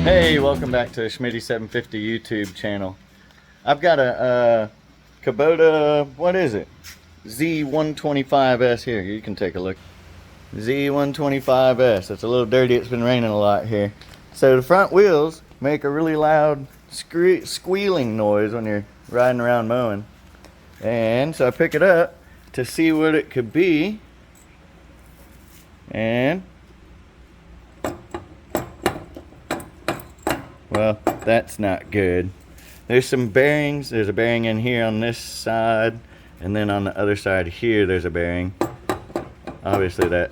Hey, welcome back to the Schmitty750 YouTube channel. I've got a Kubota, what is it? Z125s here. You can take a look. Z125s. It's a little dirty. It's been raining a lot here. So the front wheels make a really loud squealing noise when you're riding around mowing. And so I pick it up to see what it could be. And well, that's not good. There's some bearings. There's a bearing in here on this side, and then on the other side here there's a bearing. Obviously that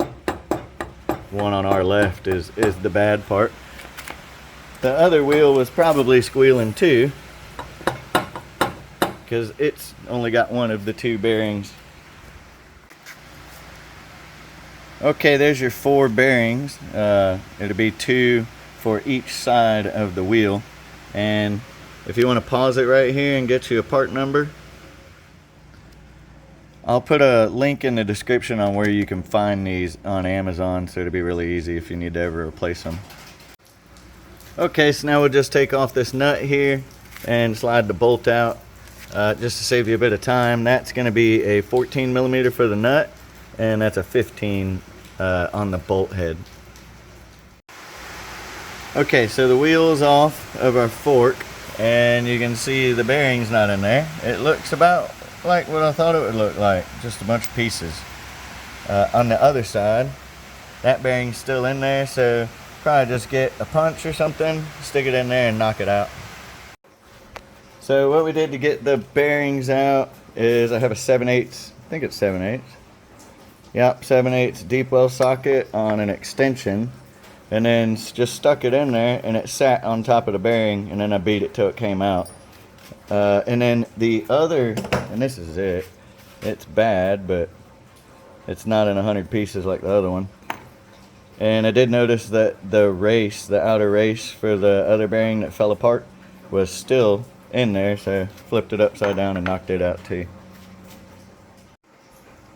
one on our left is the bad part. The other wheel was probably squealing too, because it's only got one of the two bearings. Okay, there's your 4 bearings. It'll be 2 for each side of the wheel. And if you want to pause it right here and get you a part number, I'll put a link in the description on where you can find these on Amazon, so it'll be really easy if you need to ever replace them. Okay, so now we'll just take off this nut here and slide the bolt out, just to save you a bit of time. That's going to be a 14 millimeter for the nut, and that's a 15 on the bolt head. Okay, so the wheel is off of our fork, and you can see the bearing's not in there. It looks about like what I thought it would look like, just a bunch of pieces. On the other side, that bearing's still in there, so probably just get a punch or something, stick it in there and knock it out. So what we did to get the bearings out is I have a 7/8, I think it's 7/8. Yep, 7/8 deep well socket on an extension, and then just stuck it in there, and it sat on top of the bearing, and then I beat it till it came out. And then the other, and this is it, it's bad, but it's not in 100 pieces like the other one. And I did notice that the outer race for the other bearing that fell apart was still in there, so I flipped it upside down and knocked it out too.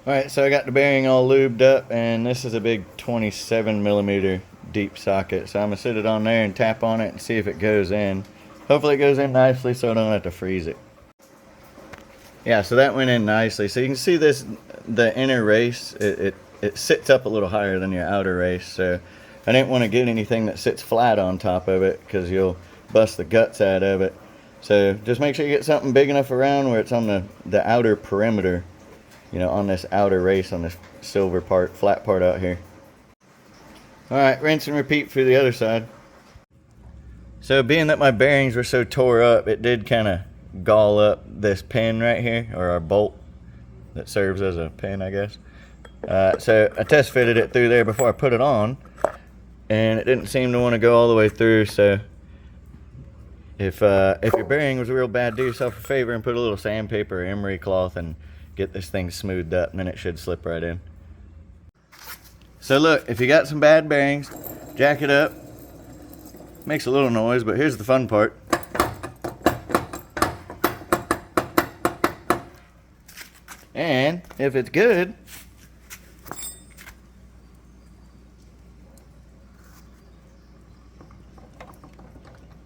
Alright, so I got the bearing all lubed up, and this is a big 27 millimeter deep socket, so I'm going to sit it on there and tap on it and see if it goes in. Hopefully it goes in nicely so I don't have to freeze it. Yeah, so that went in nicely. So you can see this, the inner race, it sits up a little higher than your outer race, so I didn't want to get anything that sits flat on top of it, because you'll bust the guts out of it. So just make sure you get something big enough around where it's on the outer perimeter, you know, on this outer race, on this silver part, flat part out here. Alright, rinse and repeat for the other side. So being that my bearings were so tore up, it did kind of gall up this pin right here, or our bolt that serves as a pin, I guess. So I test fitted it through there before I put it on, and it didn't seem to want to go all the way through. So if your bearing was real bad, do yourself a favor and put a little sandpaper or emery cloth and get this thing smoothed up, and then it should slip right in. So look, if you got some bad bearings, jack it up. Makes a little noise, but here's the fun part. And if it's good,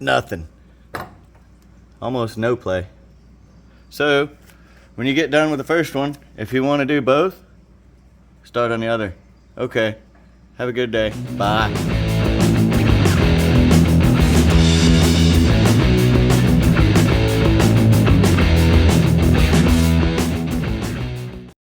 nothing. Almost no play. So when you get done with the first one, if you want to do both, start on the other. Okay, have a good day. Bye.